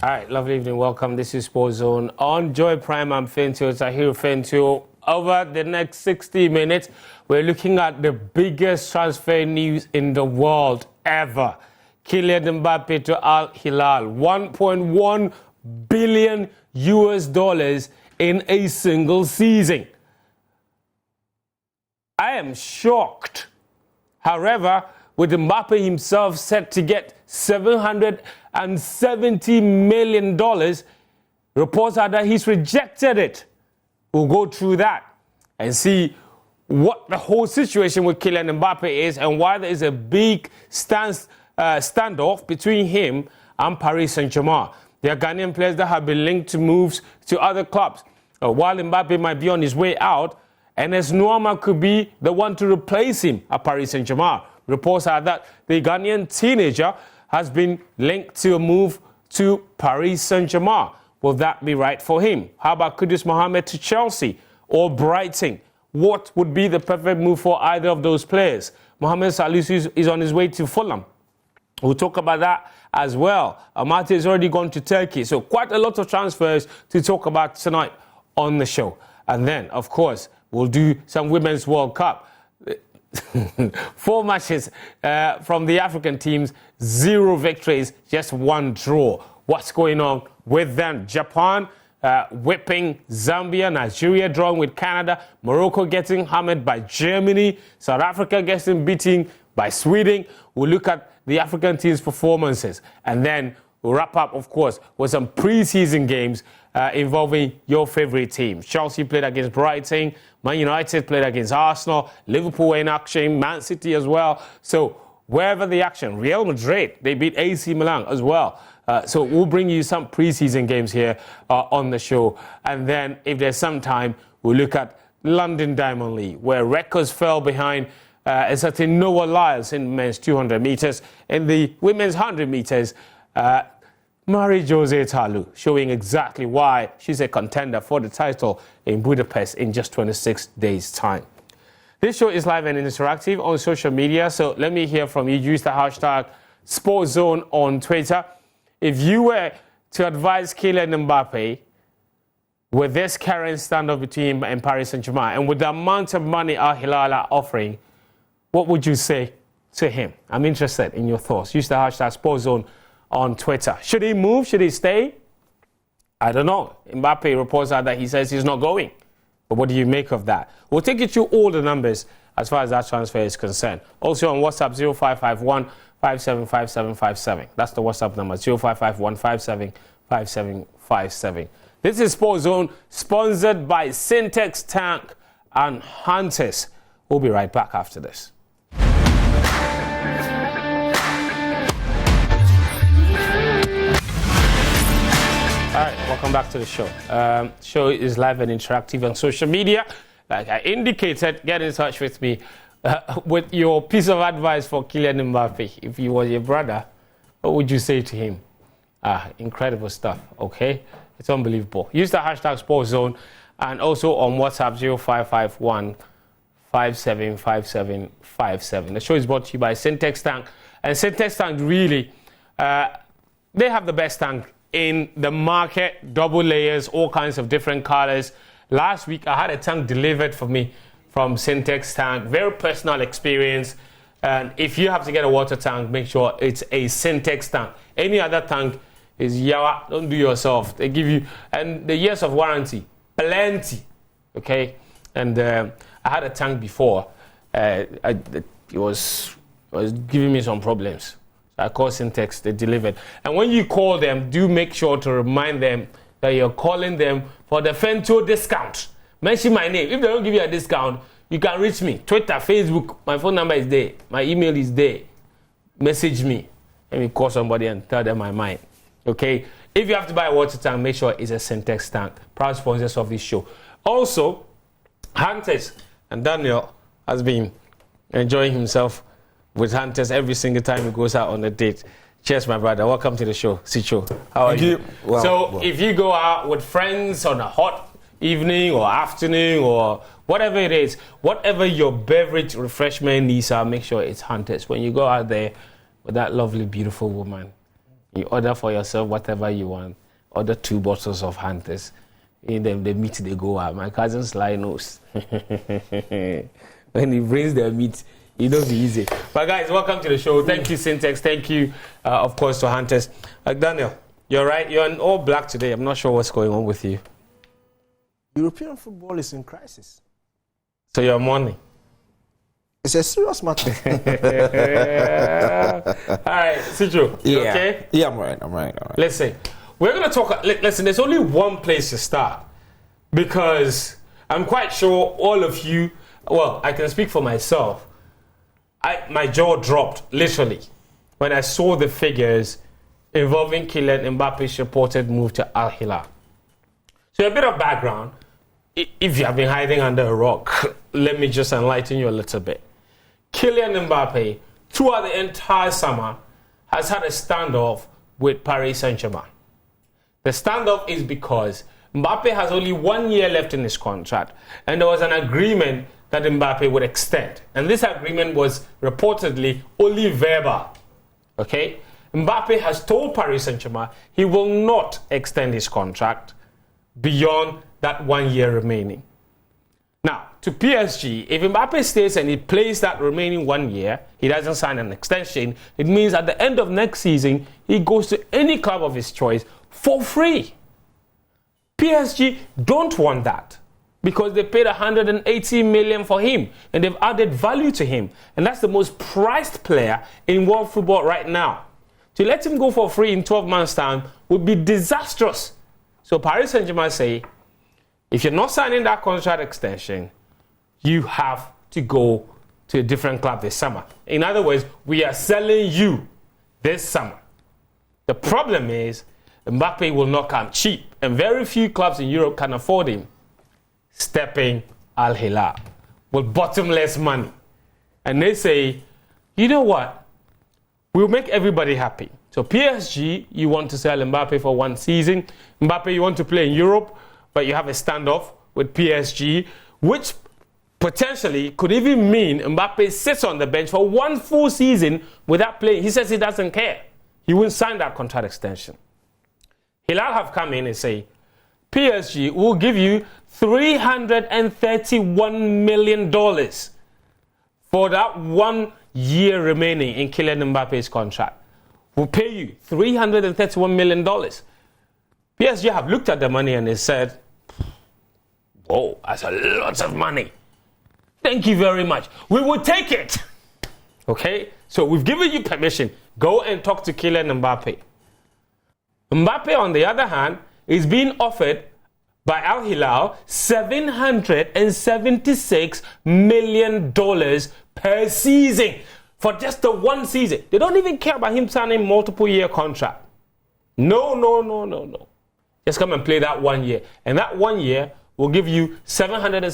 All right, lovely evening. Welcome. This is Sports Zone on Joy Prime. I'm Fentio Tahir Fentio. Over the next 60 minutes, we're looking at the biggest transfer news in the world ever. Kylian Mbappé to Al Hilal, $1.1 billion in a single season. I am shocked. However, with Mbappé himself set to get $770 million, reports are that he's rejected it. We'll go through that and see what the whole situation with Kylian Mbappé is and why there is a big standoff between him and Paris Saint-Germain. There are Ghanaian players that have been linked to moves to other clubs. While Mbappé might be on his way out, Enes Nuama could be the one to replace him at Paris Saint-Germain. Reports are that the Ghanaian teenager has been linked to a move to Paris Saint-Germain. Will that be right for him? How about Kudus Mohamed to Chelsea or Brighton? What would be the perfect move for either of those players? Mohamed Salisu is on his way to Fulham. We'll talk about that as well. Amati has already gone to Turkey. So quite a lot of transfers to talk about tonight on the show. And then, of course, we'll do some Women's World Cup. 4 matches from the African teams, 0 victories, just 1 draw. What's going on with them? Japan whipping Zambia, Nigeria drawing with Canada, Morocco getting hammered by Germany, South Africa getting beaten by Sweden. We'll look at the African team's performances, and then we'll wrap up, of course, with some preseason games involving your favorite team. Chelsea played against Brighton, Man United played against Arsenal, Liverpool in action, Man City as well. So wherever the action, Real Madrid, they beat AC Milan as well. So we'll bring you some preseason games here on the show. And then if there's some time, we'll look at London Diamond League, where records fell behind a certain Noah Lyles in men's 200 meters. In the women's 100 meters, Marie-José Talu showing exactly why she's a contender for the title in Budapest in just 26 days' time. This show is live and interactive on social media, so let me hear from you. Use the hashtag SportsZone on Twitter. If you were to advise Kylian Mbappé with this current standoff between him and Paris Saint-Germain and with the amount of money Al Hilal are offering, what would you say to him? I'm interested in your thoughts. Use the hashtag SportsZone on Twitter. Should he move? Should he stay? I don't know. Mbappé reports out that he says he's not going. But what do you make of that? We'll take you through all the numbers as far as that transfer is concerned. Also on WhatsApp, 0551 575757. That's the WhatsApp number, 0551 575757. This is Sports Zone, sponsored by Syntex Tank and Hunters. We'll be right back after this. All right, welcome back to the show. Show is live and interactive on social media. Like I indicated, get in touch with me with your piece of advice for Kylian Mbappé. If he was your brother, what would you say to him? Incredible stuff, okay? It's unbelievable. Use the hashtag SportsZone and also on WhatsApp 0551 575757. The show is brought to you by Syntex Tank. And Syntex Tank really, they have the best tank in the market, double layers, all kinds of different colors. Last week, I had a tank delivered for me from Syntex Tank. Very personal experience. And if you have to get a water tank, make sure it's a Syntex tank. Any other tank is yawa. Don't do yourself. They give you, and the years of warranty, plenty. Okay? And I had a tank before. It was giving me some problems. I called Syntex, they delivered. And when you call them, do make sure to remind them that you're calling them for the Fento discount. Mention my name. If they don't give you a discount, you can reach me. Twitter, Facebook, my phone number is there. My email is there. Message me. Let me call somebody and tell them my mind. Okay? If you have to buy a water tank, make sure it's a Syntex tank. Proud sponsors of this show. Also, Hunters and Daniel has been enjoying himself with Hunters every single time he goes out on a date. Cheers, my brother. Welcome to the show, Sicho. How are you? Well, if you go out with friends on a hot evening or afternoon or whatever it is, whatever your beverage refreshment needs are, make sure it's Hunters. When you go out there with that lovely, beautiful woman, You order for yourself whatever you want. Order 2 bottles of Hunters. In them, the meat, they go out. My cousin Sly knows. When he brings the meat, it don't be easy. But guys, welcome to the show. Thank you, Syntex. Thank you, of course, to Hunters. Daniel, you're right. You're in all black today. I'm not sure what's going on with you. European football is in crisis. So you're mourning? It's a serious matter. All right, Sidro, you okay? Yeah, I'm right. Listen, we're going to talk. Listen, there's only one place to start because I'm quite sure all of you, well, I can speak for myself. My jaw dropped, literally, when I saw the figures involving Kylian Mbappe's reported move to Al Hilal. So a bit of background. If you have been hiding under a rock, let me just enlighten you a little bit. Kylian Mbappé, throughout the entire summer, has had a standoff with Paris Saint-Germain. The standoff is because Mbappé has only 1 year left in his contract, and there was an agreement that Mbappé would extend. And this agreement was reportedly only verbal. Okay? Mbappé has told Paris Saint-Germain he will not extend his contract beyond that 1 year remaining. Now, to PSG, if Mbappé stays and he plays that remaining 1 year, he doesn't sign an extension, it means at the end of next season, he goes to any club of his choice for free. PSG don't want that because they paid 180 million for him and they've added value to him. And that's the most prized player in world football right now. To let him go for free in 12 months' time would be disastrous. So Paris Saint-Germain say, if you're not signing that contract extension, you have to go to a different club this summer. In other words, we are selling you this summer. The problem is, Mbappé will not come cheap, and very few clubs in Europe can afford him. Stepping Al Hilal with bottomless money. And they say, you know what? We'll make everybody happy. So PSG, you want to sell Mbappé for 1 season. Mbappé, you want to play in Europe, but you have a standoff with PSG, which potentially could even mean Mbappé sits on the bench for 1 full season without playing. He says he doesn't care. He won't sign that contract extension. Hilal have come in and say, PSG will give you $331 million for that 1 year remaining in Kylian Mbappe's contract. We'll pay you $331 million. PSG have looked at the money and they said, whoa, that's a lot of money. Thank you very much. We will take it. Okay? So we've given you permission. Go and talk to Kylian Mbappé. Mbappé, on the other hand, is being offered by Al Hilal $776 million per season for just the 1 season. They don't even care about him signing multiple year contract. No. Just come and play that 1 year. And that 1 year will give you over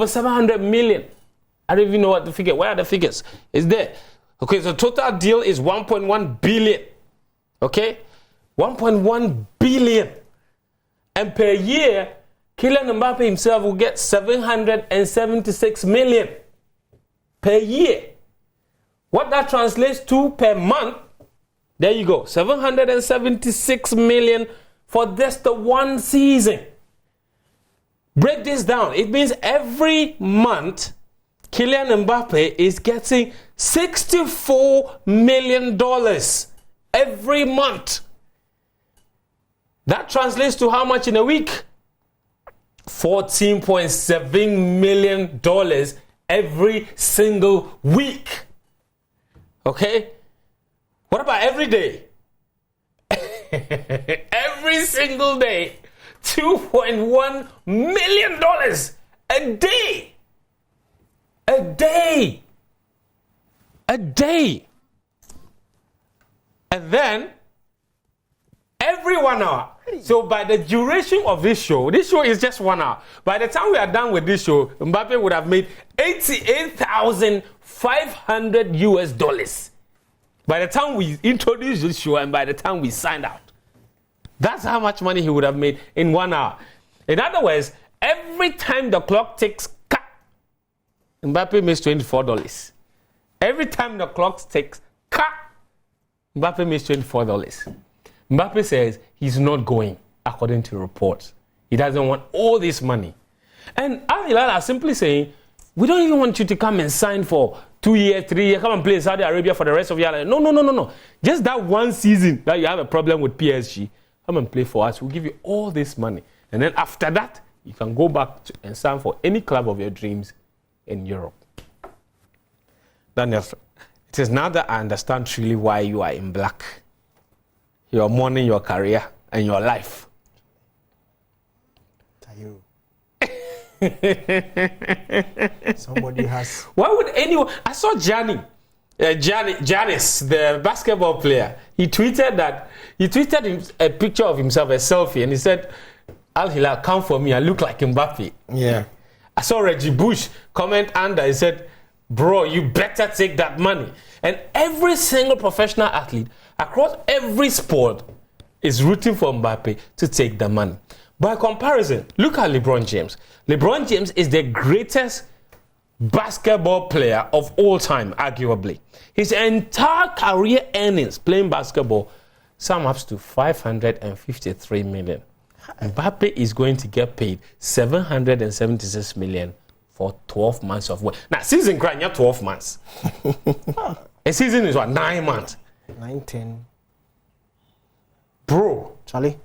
700 million. I don't even know what the figure. Where are the figures? It's there. Okay, so total deal is 1.1 billion. Okay? 1.1 billion. And per year, Kylian Mbappé himself will get 776 million per year. What that translates to per month, there you go, 776 million for just the 1 season. Break this down. It means every month, Kylian Mbappé is getting $64 million every month. That translates to how much in a week? $14.7 million every single week. Okay? What about every day? Every single day, $2.1 million a day. A day. A day. And then, every 1 hour. So by the duration of this show is just 1 hour. By the time we are done with this show, Mbappé would have made $88,500 by the time we introduced this show and by the time we signed out. That's how much money he would have made in 1 hour. In other words, every time the clock ticks, Mbappé makes $24. Every time the clock ticks, Mbappe makes $24. Mbappe says he's not going, according to reports. He doesn't want all this money. And Al Hilal are simply saying, we don't even want you to come and sign for 2 years, 3 years, come and play in Saudi Arabia for the rest of your life. No. Just that one season that you have a problem with PSG, come and play for us. We'll give you all this money. And then after that, you can go back and sign for any club of your dreams in Europe. Daniel, it is now that I understand truly why you are in black. You are mourning your career and your life. Tayo. Somebody has. Why would anyone? I saw Giannis, the basketball player. He tweeted a picture of himself, a selfie, and he said, Al Hilal, come for me. I look like Mbappe. Yeah. I saw Reggie Bush comment under. He said, bro, you better take that money. And every single professional athlete across every sport is rooting for Mbappe to take the money. By comparison, look at LeBron James. LeBron James is the greatest basketball player of all time, arguably. His entire career earnings playing basketball sum up to $553 million. Mbappe is going to get paid $776 million for 12 months of work. Now, season crying, you have 12 months. A season is what, 9 months? 9, 10. Bro. Charlie,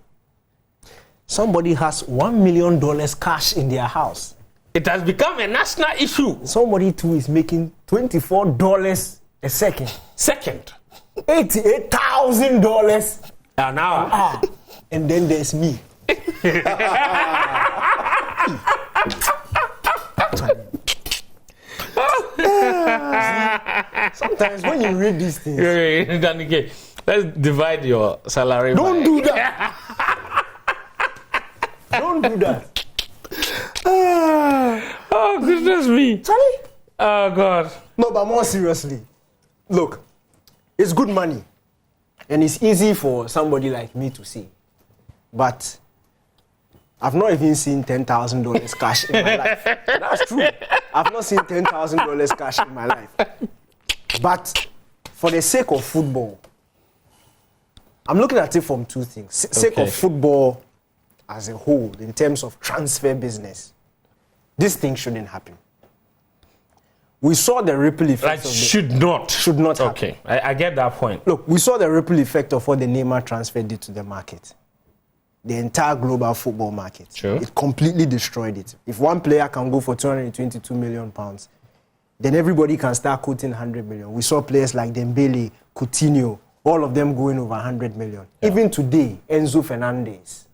somebody has $1 million cash in their house. It has become a national issue. Somebody too is making $24 a second. $88,000 An hour. And then there's me. Sometimes when you read these things, let's divide your salary. Don't do that. Don't do that. Oh, goodness me. Charlie? Oh, God. No, but more seriously, look, it's good money. And it's easy for somebody like me to see. But I've not even seen $10,000 cash in my life. That's true. I've not seen $10,000 cash in my life. But for the sake of football, I'm looking at it from two things. Sake of football as a whole, in terms of transfer business, this thing shouldn't happen. We saw the ripple effect. Should not happen. Okay, I get that point. Look, we saw the ripple effect of what the Neymar transfer did to the market. The entire global football market. Sure. It completely destroyed it. If one player can go for £222 million, then everybody can start quoting 100 million. We saw players like Dembele, Coutinho, all of them going over 100 million. Yeah. Even today, Enzo Fernandez.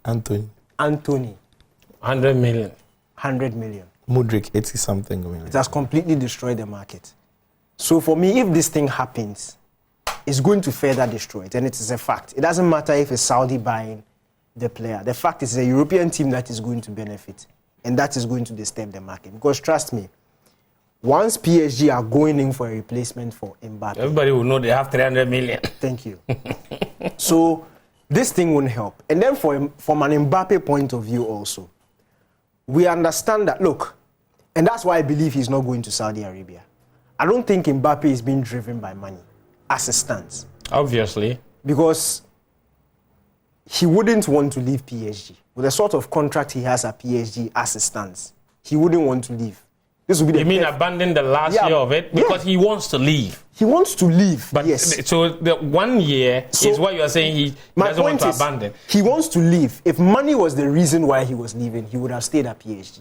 Anthony. 100 million. 100 million. Mudryk, 80-something million. It has completely destroyed the market. So for me, if this thing happens, it's going to further destroy it, and it is a fact. It doesn't matter if it's Saudi buying the player. The fact is, it's a European team that is going to benefit, and that is going to disturb the market. Because trust me, once PSG are going in for a replacement for Mbappe, everybody will know they have 300 million. Thank you. So this thing won't help. And then from an Mbappe point of view also, we understand that, look, and that's why I believe he's not going to Saudi Arabia. I don't think Mbappe is being driven by money as it stands. Obviously. Because he wouldn't want to leave PSG. With the sort of contract he has at PSG as it stands, he wouldn't want to leave. This would be you mean abandon the last year of it? Because he wants to leave. He wants to leave, but yes. So the 1 year is what you are saying he doesn't want to abandon. He wants to leave. If money was the reason why he was leaving, he would have stayed at PSG.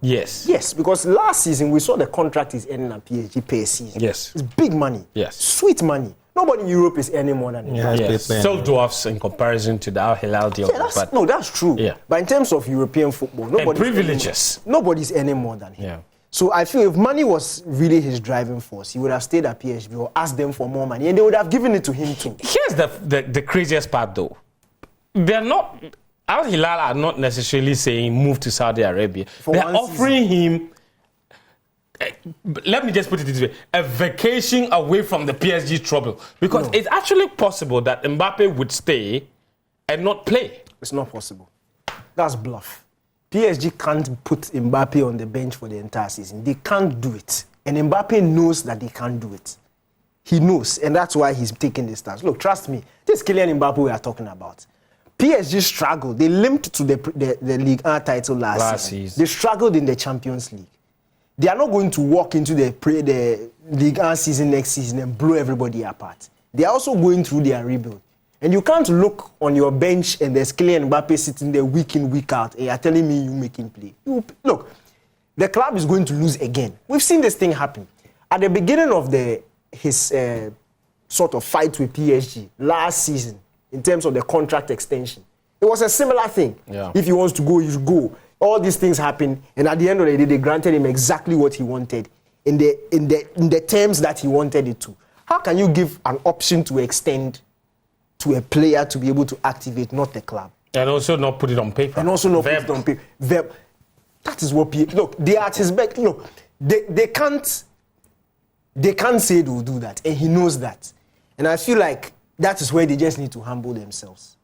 Yes. Yes, because last season we saw the contract he's earning at PSG per season. Yes. It's big money. Yes. Sweet money. Nobody in Europe is earning more than him. Yes. Still dwarfs in comparison to the Al Hilal deal. Yeah, that's true. Yeah. But in terms of European football, nobody's earning more than him. Yeah. So I feel if money was really his driving force, he would have stayed at PSG or asked them for more money, and they would have given it to him too. Here's the craziest part, though. They're not. Al Hilal are not necessarily saying move to Saudi Arabia. They're offering him. Let me just put it this way: a vacation away from the PSG trouble, because it's actually possible that Mbappe would stay and not play. It's not possible. That's bluff. PSG can't put Mbappe on the bench for the entire season. They can't do it. And Mbappe knows that they can't do it. He knows, and that's why he's taking this stance. Look, trust me, this Kylian Mbappé we are talking about. PSG struggled. They limped to the Ligue 1 title last season. They struggled in the Champions League. They are not going to walk into the Ligue 1 season next season and blow everybody apart. They are also going through their rebuild. And you can't look on your bench and there's Kylian Mbappé sitting there week in, week out, and you're telling me you make him play. Look, the club is going to lose again. We've seen this thing happen. At the beginning of his sort of fight with PSG last season, in terms of the contract extension, it was a similar thing. Yeah. If he wants to go, he should go. All these things happen, and at the end of the day, they granted him exactly what he wanted in the terms that he wanted it to. How can you give an option to extend to a player to be able to activate, not the club? And also not put it on paper. And also not put it on paper. That is what people... Look, they are at his back. Look, they can't say they will do that, and he knows that. And I feel like that is where they just need to humble themselves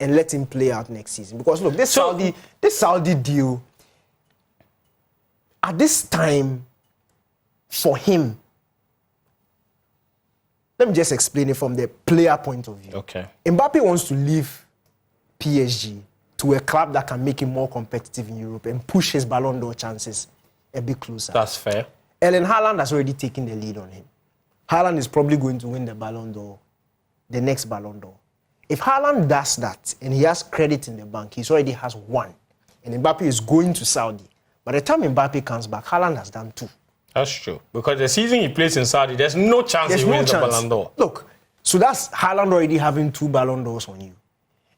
and let him play out next season. Because look, this Saudi deal, at this time, for him, let me just explain it from the player point of view. Okay. Mbappe wants to leave PSG to a club that can make him more competitive in Europe and push his Ballon d'Or chances a bit closer. That's fair. Erling Haaland has already taken the lead on him. Haaland is probably going to win the Ballon d'Or, the next Ballon d'Or. If Haaland does that and he has credit in the bank, he already has one. And Mbappe is going to Saudi. By the time Mbappe comes back, Haaland has done two. That's true. Because the season he plays in Saudi, there's no chance he wins the Ballon d'Or. Look, so that's Haaland already having two Ballon d'Ors on you.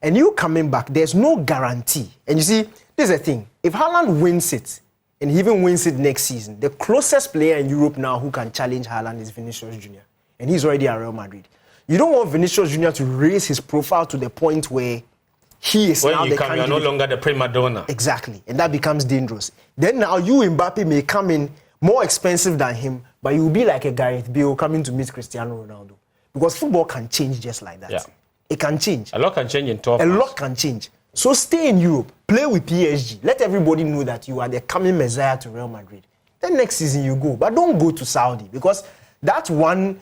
And you coming back, there's no guarantee. And you see, this is the thing. If Haaland wins it, and he even wins it next season, the closest player in Europe now who can challenge Haaland is Vinicius Jr. And he's already at Real Madrid. You don't want Vinicius Jr. to raise his profile to the point where he is now the candidate. You're no longer the prima donna. Exactly. And that becomes dangerous. Then now you, Mbappe, may come in more expensive than him, but you will be like a Gareth Bale coming to meet Cristiano Ronaldo. Because football can change just like that. Yeah. It can change. A lot can change in 12 months. A lot can change. So stay in Europe, play with PSG. Let everybody know that you are the coming messiah to Real Madrid. Then next season you go. But don't go to Saudi because that one...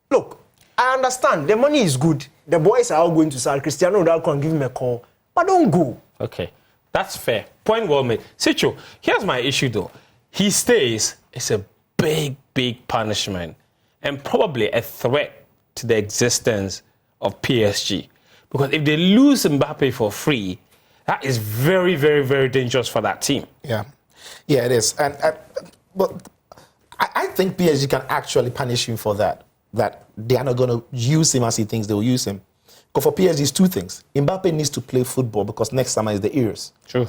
Look, I understand. The money is good. The boys are all going to Saudi. Cristiano Ronaldo can give him a call. But don't go. Okay. That's fair. Point well made. Sicho, here's my issue though. He stays. It's a big, big punishment. And probably a threat to the existence of PSG. Because if they lose Mbappe for free, that is very, very, very dangerous for that team. Yeah, it is. But I think PSG can actually punish him for that. That they are not going to use him as he thinks they will use him. Because for PSG, it's two things. Mbappe needs to play football because next summer is the Euros. True.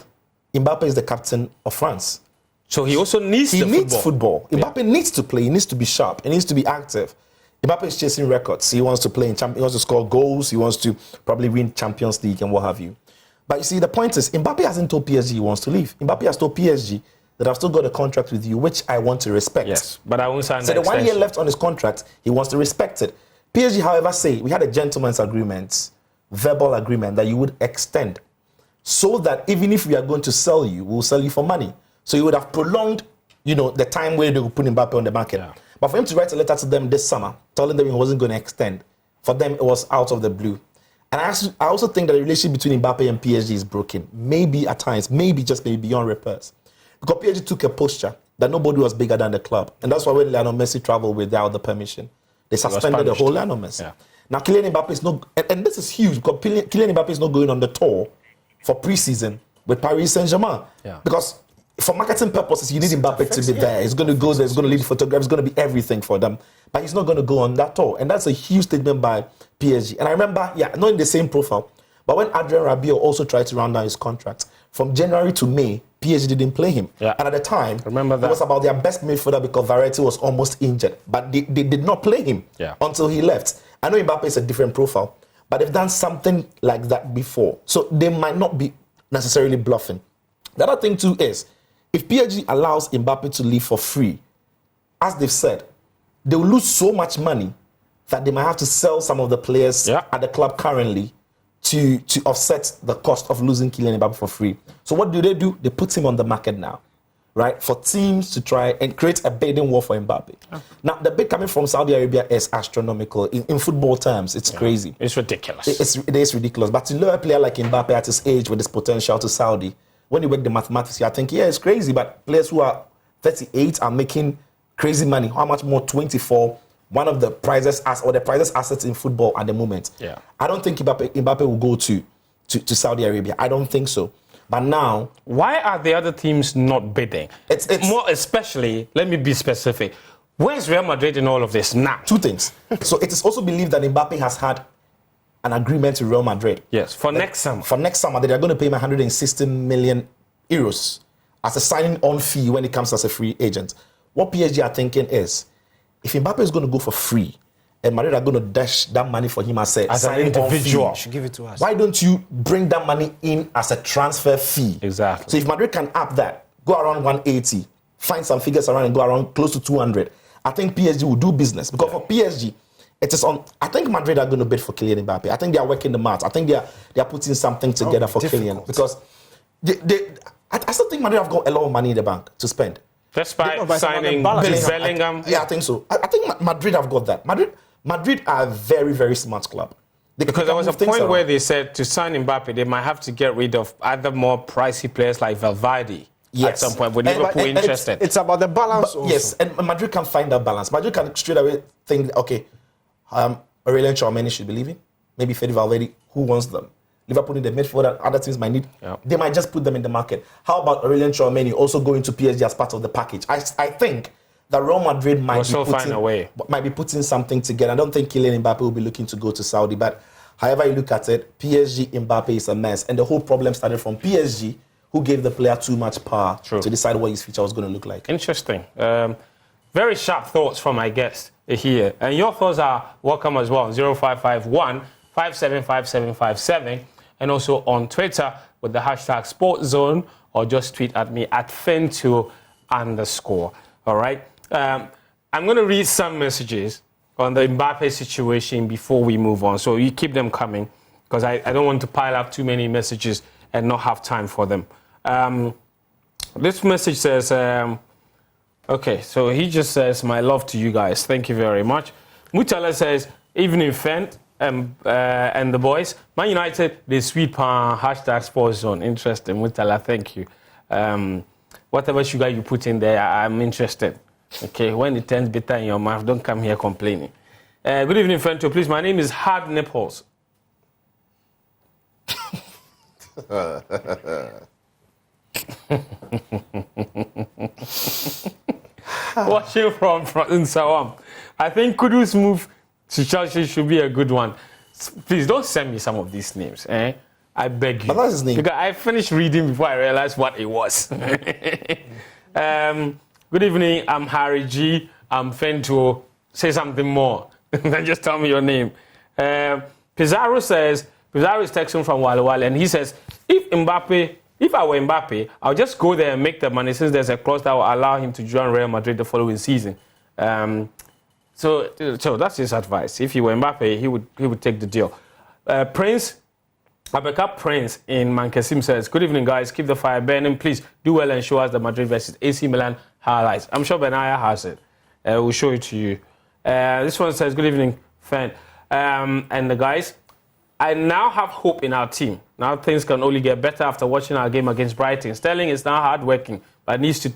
Mbappe is the captain of France. So he also needs football. Mbappe needs to play. He needs to be sharp. He needs to be active. Mbappe is chasing records. He wants to play in he wants to score goals. He wants to probably win Champions League and what have you. But you see, the point is, Mbappe hasn't told PSG he wants to leave. Mbappe has told PSG that I've still got a contract with you, which I want to respect. Yes, but I won't sign so the extension. 1 year left on his contract, he wants to respect it. PSG, however, say we had a gentleman's agreement, verbal agreement that you would extend, so that even if we are going to sell you, we'll sell you for money. So you would have prolonged, the time where they would put Mbappe on the market. Yeah. But for him to write a letter to them this summer, telling them he wasn't going to extend, for them it was out of the blue. And I also think that the relationship between Mbappe and PSG is broken. Maybe at times, maybe beyond repairs. Because PSG took a posture that nobody was bigger than the club. And that's why when Lionel Messi traveled without the permission, they suspended the whole Lionel Messi. Yeah. Now Kylian Mbappé is not, and this is huge, because Kylian Mbappé is not going on the tour for pre-season with Paris Saint-Germain. Yeah. Because for marketing purposes, you need Mbappe to be there. He's going to go there, he's going to lead photographs, it's going to be everything for them. But he's not going to go on that tour. And that's a huge statement by PSG. And I remember, not in the same profile, but when Adrien Rabiot also tried to round down his contract, from January to May, PSG didn't play him. Yeah. And at the time, remember that. It was about their best midfielder because Verratti was almost injured. But they did not play him until he left. I know Mbappe is a different profile, but they've done something like that before. So they might not be necessarily bluffing. The other thing too is, if PSG allows Mbappe to leave for free, as they've said, they will lose so much money that they might have to sell some of the players at the club currently to offset the cost of losing Kylian Mbappe for free. So what do? They put him on the market now. right, for teams to try and create a bidding war for Mbappe. Now, the bid coming from Saudi Arabia is astronomical. In football terms, it's crazy. It's ridiculous. It is ridiculous. But to lure a player like Mbappe at his age with his potential to Saudi, when you work the mathematics, I think, yeah, it's crazy. But players who are 38 are making crazy money. How much more? 24. One of the prizes assets in football at the moment. Yeah. I don't think Mbappe will go to Saudi Arabia. I don't think so. But now, why are the other teams not bidding? It's more especially. Let me be specific. Where's Real Madrid in all of this now? Two things. So it is also believed that Mbappe has had an agreement with Real Madrid. Yes, for next summer. For next summer, they are going to pay him 160 million euros as a signing-on fee when it comes as a free agent. What PSG are thinking is, if Mbappe is going to go for free, and Madrid are going to dash that money for him as an individual, should give it to us. why don't you bring that money in as a transfer fee? Exactly. So if Madrid can up that, go around 180, find some figures around and go around close to 200, I think PSG will do business. Because for PSG, it is on. I think Madrid are going to bid for Kylian Mbappe. I think they are working the maths. I think they are putting something together for Kylian. Because I still think Madrid have got a lot of money in the bank to spend. Despite signing Bellingham. I think so. I think Madrid have got that. Madrid are a very, very smart club. Because there was a point where they said to sign Mbappe, they might have to get rid of other more pricey players like Valverde at some point. With Liverpool interested. It's about the balance also. Yes, and Madrid can find that balance. Madrid can straight away think, okay, Aurelien Tchouameni should be leaving. Maybe Fede Valverde, who wants them? Liverpool need a midfielder, other teams might need. Yeah. They might just put them in the market. How about Aurelien Tchouameni also going to PSG as part of the package? I think that Real Madrid might be putting something together. I don't think Kylian Mbappe will be looking to go to Saudi, but however you look at it, PSG Mbappe is a mess. And the whole problem started from PSG, who gave the player too much power to decide what his future was going to look like. Interesting. Very sharp thoughts from my guest here. And your thoughts are welcome as well. 0551 575757. And also on Twitter with the hashtag SportsZone, or just tweet at me at Fentu_. All right. I'm going to read some messages on the Mbappe situation before we move on. So you keep them coming, because I don't want to pile up too many messages and not have time for them. This message says, okay, so he just says, my love to you guys. Thank you very much. Mutala says, evening, Fent. And the boys, Man United, they sweet pan, hashtag Sports Zone. Interesting, Mutala, thank you. Whatever sugar you put in there, I'm interested. Okay, when it turns bitter in your mouth, don't come here complaining. Good evening, Fento. Please, my name is Hard Nipples. Watching from Sawam. I think Kudus move to Chelsea should be a good one. Please don't send me some of these names. I beg you. But that's his name. Because I finished reading before I realized what it was. Good evening. I'm Harry G. I'm Fento. Say something more. Then just tell me your name. Pizarro is texting from Wale Wale, and he says, if I were Mbappe, I'll just go there and make the money, since there's a clause that will allow him to join Real Madrid the following season. So that's his advice. If he were Mbappe, he would take the deal. Abeka Prince in Mankasim says, good evening, guys. Keep the fire burning. Please do well and show us the Madrid versus AC Milan highlights. I'm sure Benaya has it. We'll show it to you. This one says, good evening, fan. And the guys, I now have hope in our team. Now things can only get better after watching our game against Brighton. Sterling is now hard-working, but needs to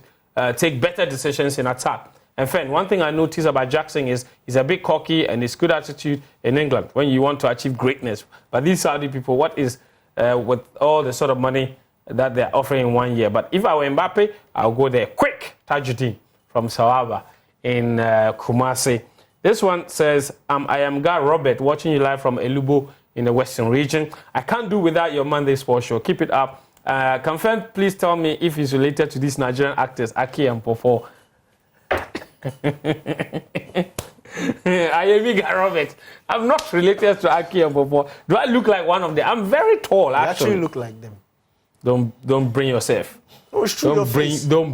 take better decisions in attack. And Fen, one thing I noticed about Jackson is he's a bit cocky and his good attitude in England when you want to achieve greatness. But these Saudi people, what is with all the sort of money that they're offering in 1 year? But if I were Mbappe, I'll go there quick. Tajuddin from Sawaba in Kumasi. This one says, I am Gar Robert, watching you live from Elubo in the Western region. I can't do without your Monday Sports Show. Keep it up. Confirm, please tell me if he's related to these Nigerian actors, Aki and Popo. I am Gar Robert. I'm not related to Aki and Popo. Do I look like one of them? I'm very tall, actually. You actually look like them. Don't bring yourself. Oh, it's true. Don't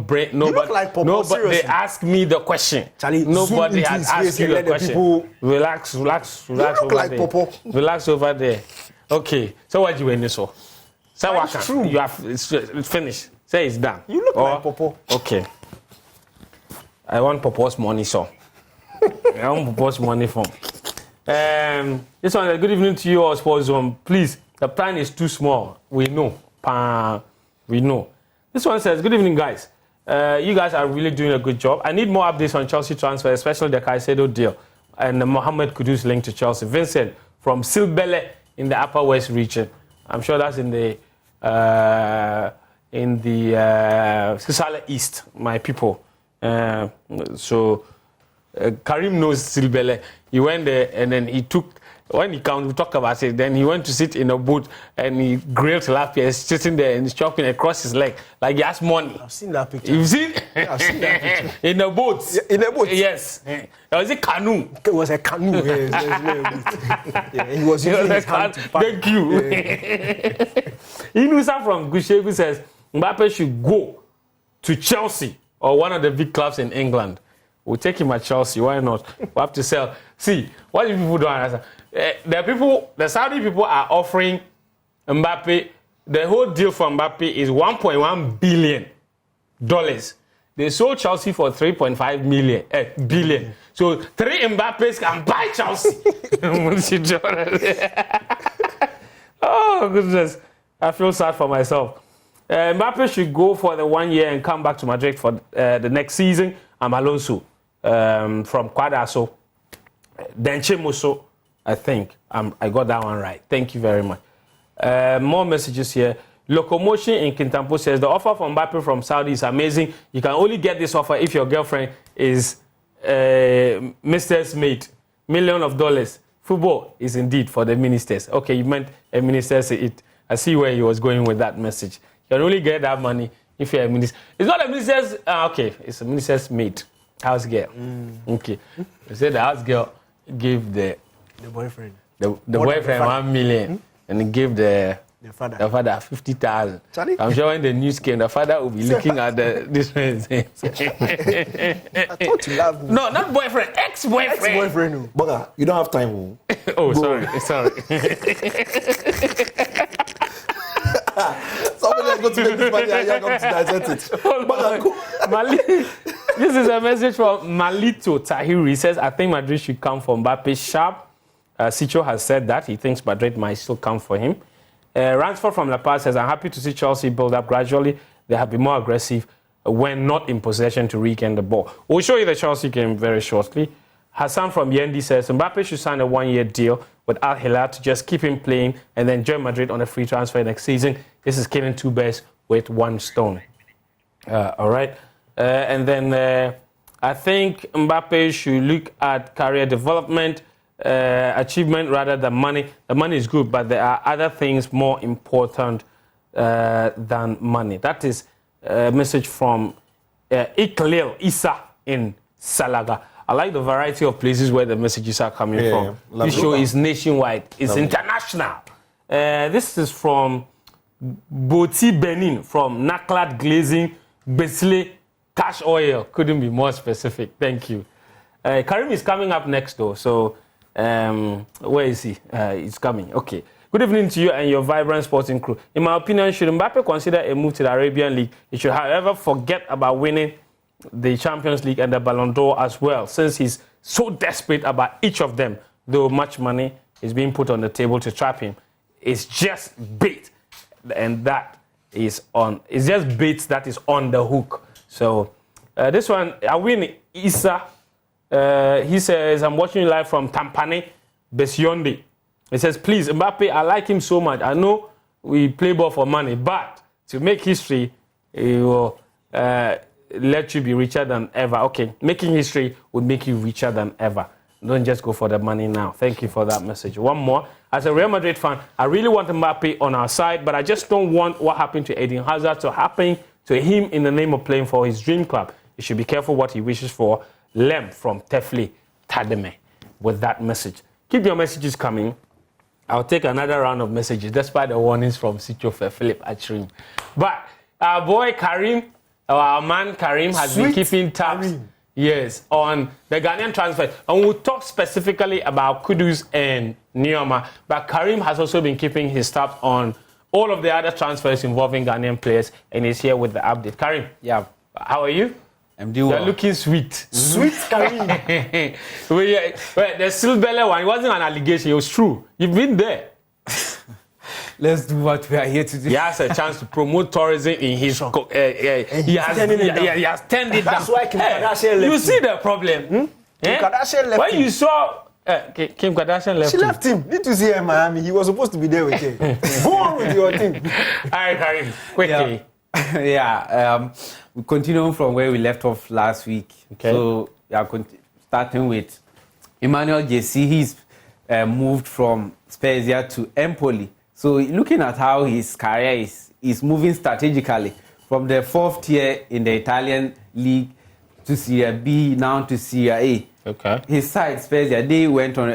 bring. Nobody, you look like Popo, nobody. seriously. They ask me the question. Charlie, nobody has asked you a question. Relax. You look over like there. Popo. Relax over there. Okay. So what do you want to say? It's true. You have it's finished. Say it's done. You look like Popo. Okay. I want Popo's money, so. I want Popo's money from. This one, good evening to you all, Sports Zone. Please, the plan is too small. We know. We know. This one says, good evening, guys. You guys are really doing a good job. I need more updates on Chelsea transfer, especially the Caicedo deal and the Mohamed Kudus link to Chelsea. Vincent from Silbele in the Upper West region. I'm sure that's in the Sisala East, my people. So Karim knows Silbele. He went there and then he took. When we talk about it, then he went to sit in a boat and he grilled tilapia. He's sitting there and he's chopping across his leg like he has money. I've seen that picture. You've seen? Yeah, I've seen that picture. In a boat. Yeah, in a boat. Yes. That was a canoe. It was a canoe. Yes, he was using his hand to paddle. Thank you. Inusa from Gushegu says Mbappe should go to Chelsea or one of the big clubs in England. We'll take him at Chelsea. Why not? We have to sell. See, what do people don't understand? The Saudi people are offering Mbappe, the whole deal for Mbappe is $1.1 billion. They sold Chelsea for 3.5 billion. So 3 Mbappes can buy Chelsea. Oh, goodness. I feel sad for myself. Mbappe should go for the 1 year and come back to Madrid for the next season. I'm Alonso from Quadaso. Denche Muso, I think. I got that one right. Thank you very much. More messages here. Locomotion in Kintampo says, the offer from Mbappe from Saudi is amazing. You can only get this offer if your girlfriend is Mr. Mate. $1 million. Football is indeed for the ministers. Okay, you meant a minister's it. I see where he was going with that message. You can only get that money if you're a minister. It's not a minister's, okay, it's a minister's mate. House girl. Okay. They said the house girl gave the boyfriend. The boyfriend 1 million and he gave the father 50,000. I'm sure when the news came, the father will be looking at this one. I thought you loved me. No, not boyfriend, ex-boyfriend. Ex-boyfriend. Boga, you don't have time. Oh, sorry. Somebody has got to make this money and you're going to dissect it. This is a message from Malito Tahiri. He says, I think Madrid should come for Mbappe sharp. Sicho has said that. He thinks Madrid might still come for him. Ransford from La Paz says, I'm happy to see Chelsea build up gradually. They have been more aggressive when not in possession to regain the ball. We'll show you the Chelsea game very shortly. Hassan from Yendi says, Mbappe should sign a 1-year deal with Al Hilal to just keep him playing and then join Madrid on a free transfer next season. This is killing 2 birds with 1 stone. All right. And then I think Mbappe should look at career development, achievement rather than money. The money is good, but there are other things more important than money. That is a message from Iklil Isa in Salaga. I like the variety of places where the messages are coming from. This show is nationwide. It's international. This is from Boti Benin, from Naklat Glazing, Besle Cash Oil. Couldn't be more specific. Thank you. Karim is coming up next, though. So, where is he? He's coming. Okay. Good evening to you and your vibrant sporting crew. In my opinion, should Mbappe consider a move to the Arabian League? He should, however, forget about winning the Champions League and the Ballon d'Or as well, since he's so desperate about each of them, though much money is being put on the table to trap him. It's just bait, and that is on. It's just bait that is on the hook. So this one, Awin Isa, he says, I'm watching you live from Tampane, Besionde. He says, please, Mbappe, I like him so much. I know we play ball for money, but to make history, he will let you be richer than ever. Okay, making history would make you richer than ever. Don't just go for the money now. Thank you for that message. One more. As a Real Madrid fan, I really want Mbappe on our side, but I just don't want what happened to Eden Hazard to happen to him in the name of playing for his dream club. He should be careful what he wishes for. Lem from Tefli Tademe with that message. Keep your messages coming. I'll take another round of messages despite the warnings from Sicho Philip Achrim. But our boy Karim, our man Karim has been keeping tabs, yes, on the Ghanaian transfer. And we'll talk specifically about Kudus and Nioma. But Karim has also been keeping his tabs on all of the other transfers involving Ghanaian players, and he's here with the update. Karim, Yeah, how are you? I'm doing You're well. looking sweet. Sweet Karim. The Silbele one, it wasn't an allegation, it was true. You've been there. Let's do what we are here to do. He has a chance to promote tourism in his... he has turned it down. That's why Kim Kardashian left You him. see the problem? Kim Kardashian left When him. you saw... Kim Kardashian left She him. left him. Need to see her in Miami. He was supposed to be there with her. Go on with your team. All right, Karim, quickly. We continue from where we left off last week. Okay. So we are starting with Emmanuel JC. He's moved from Spezia to Empoli. So looking at how his career is moving strategically from the 4th tier in the Italian league to Serie B, now to Serie A. Okay. His side, Spezia, they went on.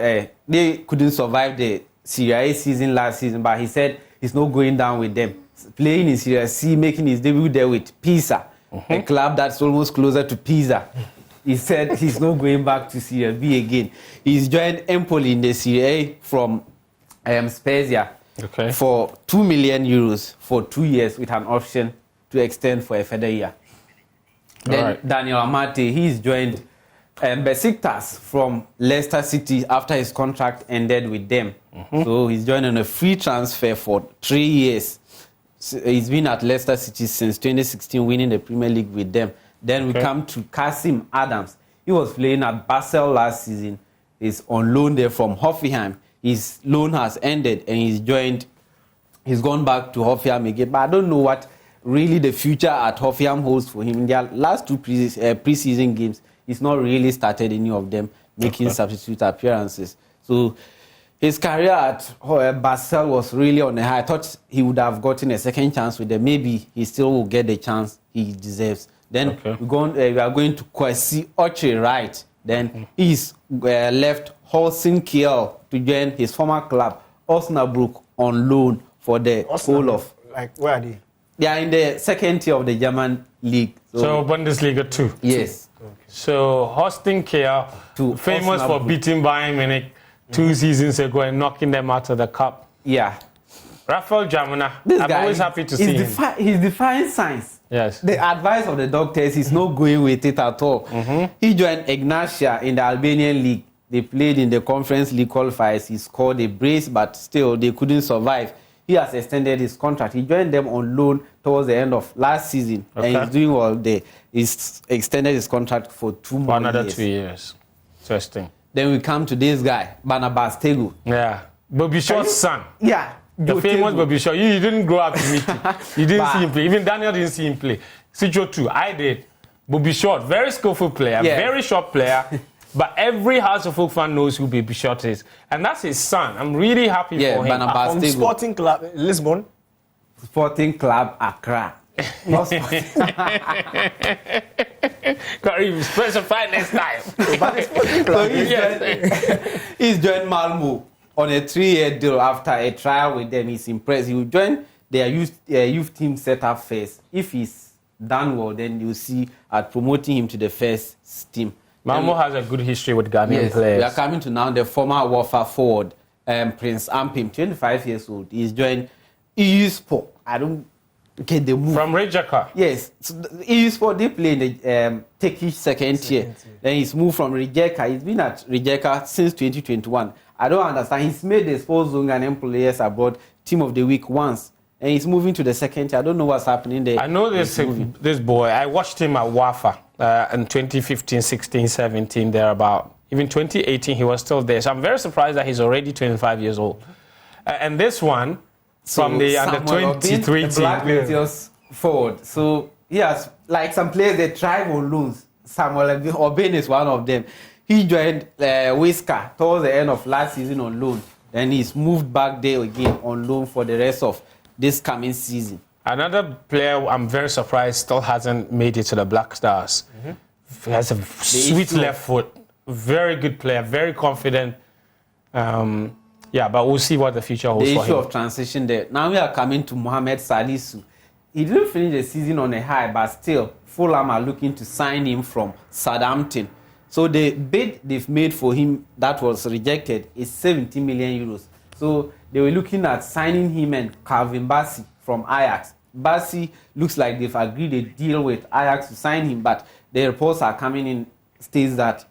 They couldn't survive the Serie A season last season, but he said he's not going down with them. Playing in Serie C, making his debut there with Pisa, a club that's almost closer to Pisa. He said he's not going back to Serie B again. He's joined Empoli in the Serie A from Spezia for 2 million euros for 2 years with an option to extend for a further year. Then Daniel Amate, he's joined Besiktas from Leicester City after his contract ended with them. So he's joined on a free transfer for 3 years. So he's been at Leicester City since 2016, winning the Premier League with them. Then we come to Kasim Adams. He was playing at Basel last season. He's on loan there from Hoffenheim. His loan has ended and he's gone back to Hoffenheim again. But I don't know what really the future at Hoffenheim holds for him. In their last 2 preseason games, he's not really started any of them, making substitute appearances. So his career at Basel was really on a high. I thought he would have gotten a second chance with them. Maybe he still will get the chance he deserves. Then we are going to Kwesi Oche, right? Then he's left Holstein Kiel to join his former club, Osnabrück, on loan for the whole of... Like, where are they? They are in the 2nd tier of the German league. So Bundesliga 2. Yes. So Holstein Kiel, famous for beating Bayern Munich 2 seasons ago and knocking them out of the cup. Yeah. Rafael Jamuna, I'm always happy to see him. He's defying science. Yes. The advice of the doctors is not going with it at all. He joined Ignatia in the Albanian league. They played in the Conference League qualifiers. He scored a brace, but still they couldn't survive. He has extended his contract. He joined them on loan towards the end of last season. And he's doing well there. He's extended his contract for 2 more years. Another 2 years. Interesting. Then we come to this guy, Barnabas Tego. Yeah. Bobby Shaw's son. Yeah. The famous Bobby Shaw. You didn't grow up to meet him. You didn't see him play. Even Daniel didn't see him play. Sijo too. I did. Bobby Shaw, very skillful player, very short player. But every House of Folk fan knows who Bobby Shaw is. And that's his son. I'm really happy for him. Barnabas From Tego. Sporting Club, Lisbon. Sporting Club Accra. Not Sporting. Karim, specify next time. So he's joined Malmo on a 3-year deal after a trial with them. He's impressed. He will join their youth team setup first. If he's done well, then you'll see at promoting him to the first team. Malmo has a good history with Ghanaian players. We are coming to now the former Wafa forward, Prince Ampim, 25 years old. He's joined EU Sport. I don't get the move. From Rijeka. Yes. So EU Sport, they play in the Turkish second tier. Then he's moved from Rijeka. He's been at Rijeka since 2021. I don't understand. He's made the Sports Zone Ghanaian Players Abroad Team of the Week once. And he's moving to the second tier. I don't know what's happening there. I know this boy. I watched him at Wafa in 2015, 16, 17, thereabout. Even 2018, he was still there. So I'm very surprised that he's already 25 years old. And this one, from the under 23 team. Black Meteors forward. So, yes, like some players, they thrive on loans. Samuel Obin is one of them. He joined Whisker towards the end of last season on loan. Then he's moved back there again on loan for the rest of this coming season. Another player I'm very surprised still hasn't made it to the Black Stars. He has a sweet left foot. Very good player, very confident. But we'll see what the future holds for him. The issue of transition there. Now we are coming to Mohamed Salisu. He didn't finish the season on a high, but still, Fulham are looking to sign him from Southampton. So the bid they've made for him that was rejected is 70 million euros. So they were looking at signing him and Calvin Bassey from Ajax. Bassey looks like they've agreed a deal with Ajax to sign him, but the reports coming in say that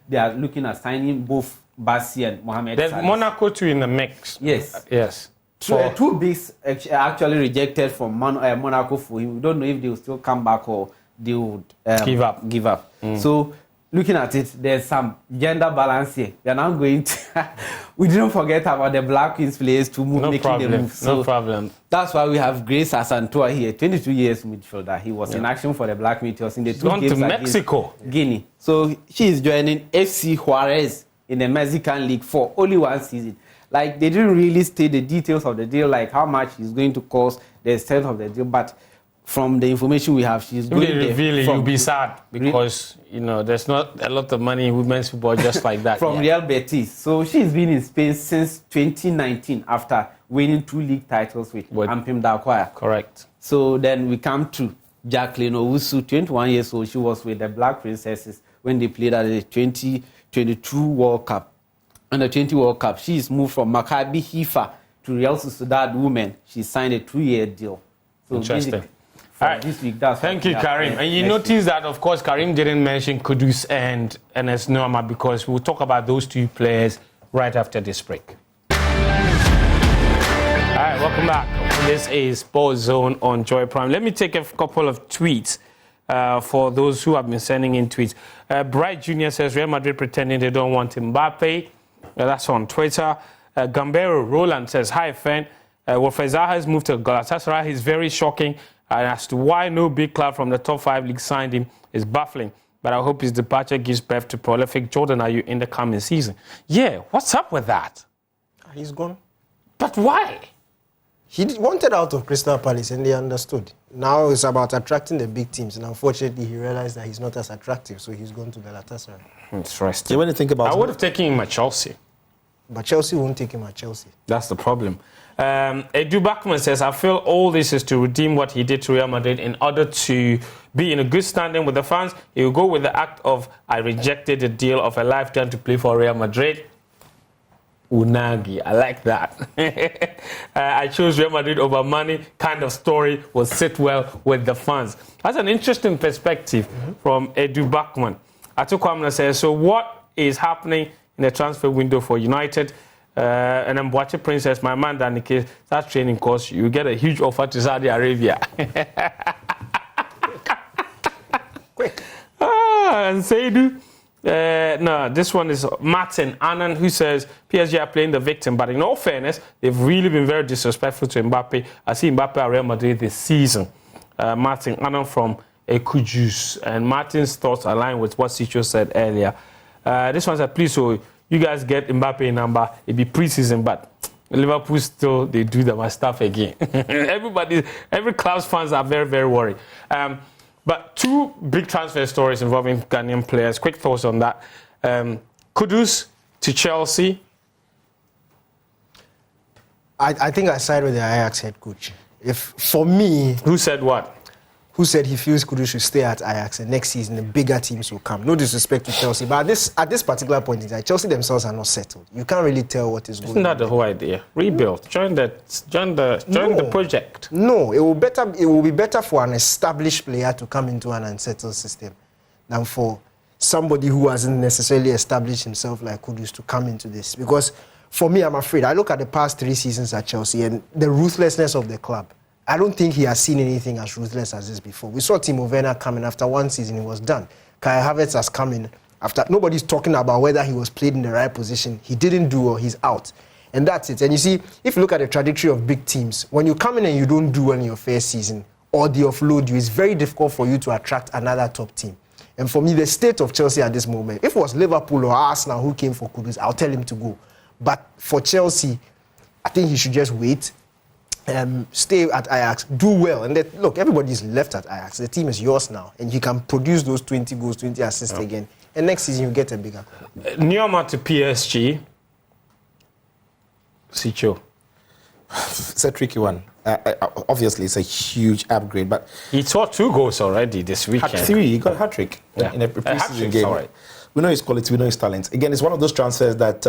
they are looking at signing both Bassey and Mohamed There's Salah. Monaco too in the mix. Yes. Yes. Two bigs actually rejected from Monaco for him. We don't know if they will still come back or they would Give up. So looking at it, there's some gender balance here. They're now going to... we didn't forget about the Black Queens players to move, making the move. So no problem. that's why we have Grace Asantua here, 22 years midfielder. He was in action for the Black Meteors in the two Gone games to against Mexico. Guinea. So she is joining FC Juarez in the Mexican League for only one season. Like, they didn't really state the details of the deal, like how much it's going to cost, the extent of the deal, but from the information we have, she's going If they reveal it, from you'll be sad because, there's not a lot of money in women's football just like that. from Real Betis. So she's been in Spain since 2019 after winning 2 league titles with Ampim Dakwaya. Correct. So then we come to Jacqueline Owusu, 21 years old. She was with the Black Princesses when they played at the 2022 World Cup. Under 20 World Cup, she's moved from Maccabi Haifa to Real Sociedad Women. She signed a 2-year deal. So Interesting. All right. This week, that's Thank you, Karim. And you notice that, of course, Karim didn't mention Kudus and NS Norma because we'll talk about those two players right after this break. All right, welcome back. This is Sports Zone on Joy Prime. Let me take a couple of tweets for those who have been sending in tweets. Bright Jr. says Real Madrid pretending they don't want Mbappe. That's on Twitter. Gambero Roland says, hi, fan. Wilfred Zaha has moved to Galatasaray. He's very shocking. And as to why no big club from the top 5 leagues signed him is baffling. But I hope his departure gives birth to prolific Jordan Ayew in the coming season. Yeah, what's up with that? He's gone. But why? He wanted out of Crystal Palace and they understood. Now it's about attracting the big teams. And unfortunately, he realized that he's not as attractive. So he's gone to Galatasaray. Interesting. Yeah, when you think about I would have taken him at Chelsea. But Chelsea won't take him at Chelsea. That's the problem. Edu Bachman says, I feel all this is to redeem what he did to Real Madrid in order to be in a good standing with the fans. He will go with the act of, I rejected the deal of a lifetime to play for Real Madrid. Unagi, I like that. I chose Real Madrid over money kind of story will sit well with the fans. That's an interesting perspective from Edu Bachman. Atu Kwamna says, so what is happening in the transfer window for United? And then Boache Princess, my man, Danike, that training course, you get a huge offer to Saudi Arabia. Quick. And Seidu. No, this one is Martin Annan, who says PSG are playing the victim, but in all fairness, they've really been very disrespectful to Mbappe. I see Mbappe at Real Madrid this season. Martin Annan from Kudus, and Martin's thoughts align with what Sicho said earlier. This one said, please, so you guys get Mbappe number. It'd be preseason, but Liverpool still, they do their stuff again. Every club's fans are very, very worried. But 2 big transfer stories involving Ghanaian players. Quick thoughts on that. Kudus to Chelsea. I think I side with the Ajax head coach. For me... Who said what? Who said he feels Kudus should stay at Ajax and next season the bigger teams will come. No disrespect to Chelsea, but at this particular point in time, Chelsea themselves are not settled. You can't really tell what is going on. Isn't that the whole idea? Rebuild. Join the project. No, it will be better for an established player to come into an unsettled system than for somebody who hasn't necessarily established himself like Kudus to come into this. Because for me, I'm afraid, I look at the past 3 seasons at Chelsea and the ruthlessness of the club. I don't think he has seen anything as ruthless as this before. We saw Timo Werner coming after 1 season, he was done. Kai Havertz has come in after, nobody's talking about whether he was played in the right position. He didn't do or he's out. And that's it. And you see, if you look at the trajectory of big teams, when you come in and you don't do well in your first season, or they offload you, it's very difficult for you to attract another top team. And for me, the state of Chelsea at this moment, if it was Liverpool or Arsenal who came for Kudus, I'll tell him to go. But for Chelsea, I think he should just wait. Stay at Ajax, do well, and look, everybody's left at Ajax. The team is yours now, and you can produce those 20 goals, 20 assists again. And next season you get a bigger club. Neoma to PSG. Sicho. It's a tricky one. Obviously, it's a huge upgrade, but he scored 2 goals already this weekend. 3. He got a hat-trick in a preseason game. We know his quality, we know his talent. Again, it's one of those transfers that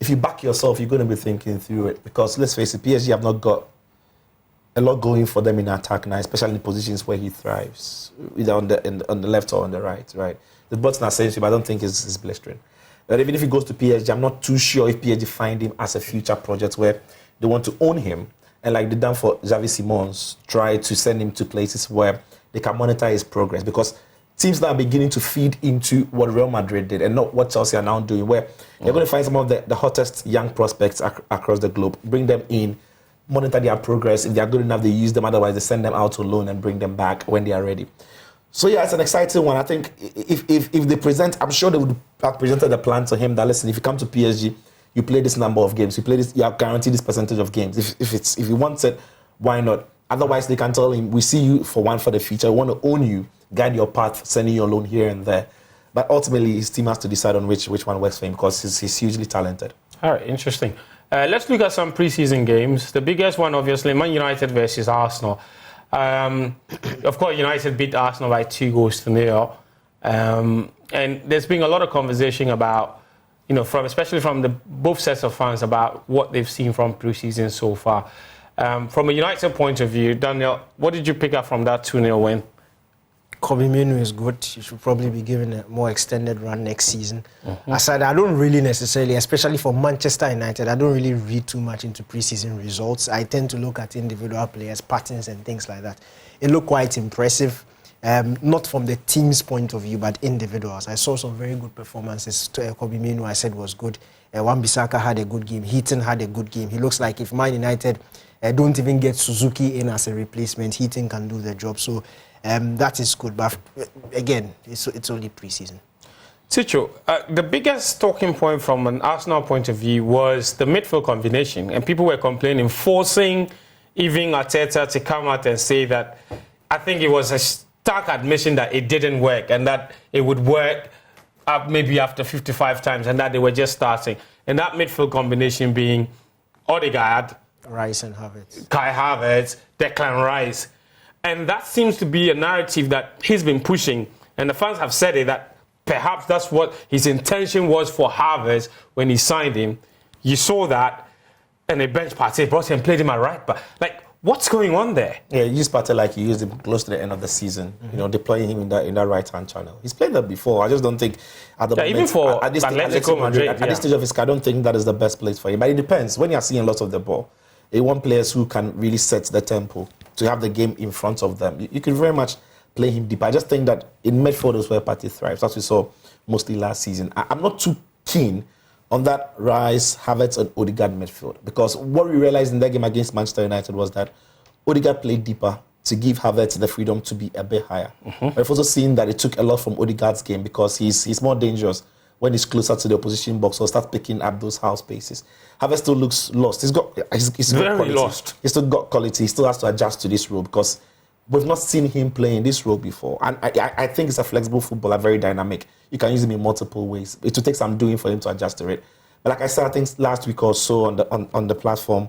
if you back yourself, you're going to be thinking through it. Because let's face it, PSG have not got a lot going for them in attack now, especially in positions where he thrives, either on the left or on the right. The button Asensio, but I don't think is blistering. But even if he goes to PSG, I'm not too sure if PSG find him as a future project where they want to own him. And like they done for Xavi Simons, try to send him to places where they can monitor his progress. Because teams now are beginning to feed into what Real Madrid did and not what Chelsea are now doing, where they're going to find some of the hottest young prospects across the globe, bring them in, monitor their progress. If they are good enough, they use them. Otherwise, they send them out to loan and bring them back when they are ready. So yeah, it's an exciting one. I think if they present, I'm sure they would have presented the plan to him that, listen, if you come to PSG, you play this number of games, you are guaranteed this percentage of games. If he wants it, why not? Otherwise, they can tell him, we see you for the future. We want to own you, guide your path, sending you a loan here and there. But ultimately, his team has to decide on which one works for him because he's hugely talented. All right, interesting. Let's look at some preseason games. The biggest one, obviously, Man United versus Arsenal. Of course, United beat Arsenal by 2-0. And there's been a lot of conversation about, especially from both sets of fans, about what they've seen from preseason so far. From a United point of view, Daniel, what did you pick up from that 2-0 win? Kobbie Mainoo is good. He should probably be given a more extended run next season. Aside, I don't really necessarily, especially for Manchester United, I don't really read too much into preseason results. I tend to look at individual players, patterns and things like that. It looked quite impressive, not from the team's point of view, but individuals. I saw some very good performances. Kobbie Mainoo, I said, was good. Wan-Bissaka had a good game. Heaton had a good game. He looks like if Man United don't even get Suzuki in as a replacement, Heaton can do the job. So that is good, but again, it's only pre-season. Ticho, the biggest talking point from an Arsenal point of view was the midfield combination, and people were complaining, forcing even Arteta to come out and say that I think it was a stark admission that it didn't work and that it would work maybe after 55 times and that they were just starting. And that midfield combination being Odegaard, Rice and Havertz. Kai Havertz, Declan Rice. And that seems to be a narrative that he's been pushing. And the fans have said it, that perhaps that's what his intention was for Havertz when he signed him. You saw that, and a bench party brought him and played him at right back. Like, what's going on there? Yeah, you used Partey like you used him close to the end of the season. Deploying him in that right-hand channel. He's played that before. I just don't think at the moment, even for at this Atletico Madrid, at this stage of his career, I don't think that is the best place for him. But it depends. When you're seeing lots of the ball, you want players who can really set the tempo, to have the game in front of them. You can very much play him deep. I just think that in midfield is where Partey thrives, as we saw mostly last season. I'm not too keen on that Rice, Havertz and Odegaard midfield, because what we realized in that game against Manchester United was that Odegaard played deeper to give Havertz the freedom to be a bit higher. But I've also seen that it took a lot from Odegaard's game because he's more dangerous when he's closer to the opposition box or start picking up those half spaces. Havertz still looks lost. He's got quality. Lost. He's still got quality. He still has to adjust to this role because we've not seen him play in this role before. And I think it's a flexible footballer, very dynamic. You can use him in multiple ways. It will take some doing for him to adjust to it. But like I said, I think last week or so on the platform,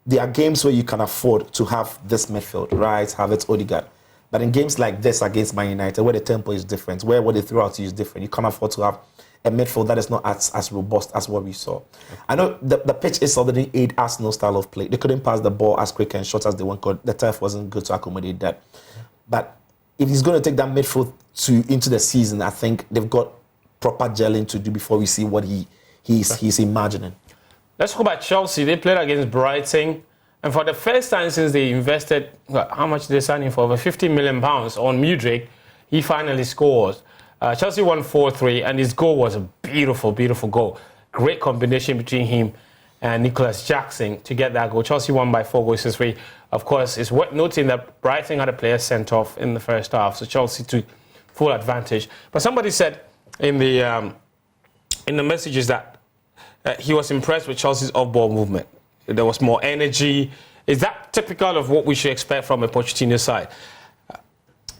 there are games where you can afford to have this midfield, right? Havertz, Odegaard. But in games like this against Man United, where the tempo is different, where what they throw at you is different, you can't afford to have a midfield that is not as robust as what we saw. I know the pitch is already aid Arsenal style of play. They couldn't pass the ball as quick and short as they wanted. The turf wasn't good to accommodate that. But if he's going to take that midfield into the season, I think they've got proper gelling to do before we see what he's imagining. Let's talk about Chelsea. They played against Brighton. And for the first time since they invested, how much did they sign him for? Over £50 million on Mudryk, he finally scores. Chelsea won 4-3, and his goal was a beautiful, beautiful goal. Great combination between him and Nicholas Jackson to get that goal. Chelsea won by 4-3. Of course, it's worth noting that Brighton had a player sent off in the first half, so Chelsea took full advantage. But somebody said in the messages that he was impressed with Chelsea's off-ball movement. There was more energy. Is that typical of what we should expect from a Pochettino side?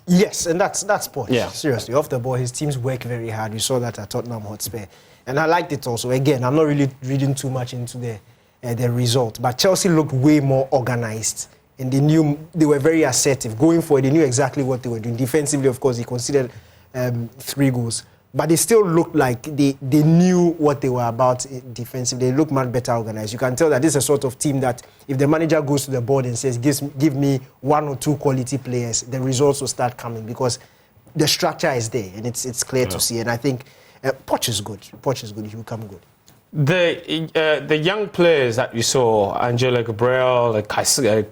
Yes, and that's Poch. Yeah. Seriously, off the ball, his teams work very hard. We saw that at Tottenham Hotspur. And I liked it also. Again, I'm not really reading too much into the result, but Chelsea looked way more organised. And they were very assertive. Going forward, they knew exactly what they were doing. Defensively, of course, they conceded 3 goals. but they still looked like they knew what they were about defensively. They looked much better organized. You can tell that this is a sort of team that if the manager goes to the board and says, give me 1 or 2 quality players, the results will start coming because the structure is there and it's clear to see. And I think Poch is good. Poch is good. He will come good. The young players that you saw, Angelo Gabriel, Caicedo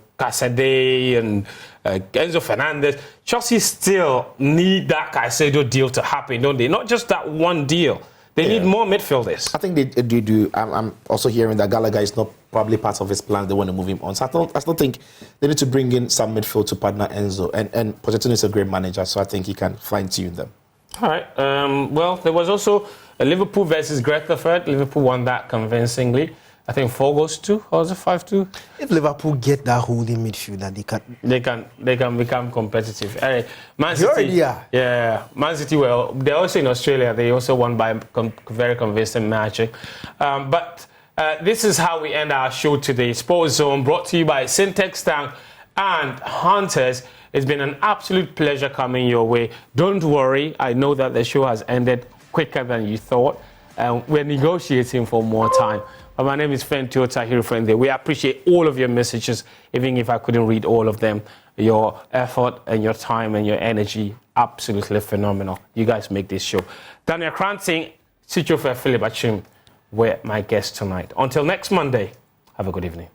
and Enzo Fernandez, Chelsea still need that Caicedo deal to happen, don't they? Not just that one deal. They need more midfielders. I think they do. I'm also hearing that Gallagher is not probably part of his plans. They want to move him on. So I still think they need to bring in some midfield to partner Enzo. And Pochettino is a great manager, so I think he can fine-tune them. All right. Well, there was also a Liverpool versus Greuther Fürth. Liverpool won that convincingly. I think 4-2, or was it 5-2? If Liverpool get that holding midfielder, they can become competitive. Right. Man They City, already are. Yeah, Man City. Well, they're also in Australia. They also won by very convincing magic. But this is how we end our show today. Sports Zone brought to you by Syntex Tank and Hunters. It's been an absolute pleasure coming your way. Don't worry. I know that the show has ended quicker than you thought. We're negotiating for more time. But my name is Fentio Tahiri. We appreciate all of your messages, even if I couldn't read all of them. Your effort and your time and your energy, absolutely phenomenal. You guys make this show. Daniel Cranting, Sichofe Philip Achim, were my guests tonight. Until next Monday, have a good evening.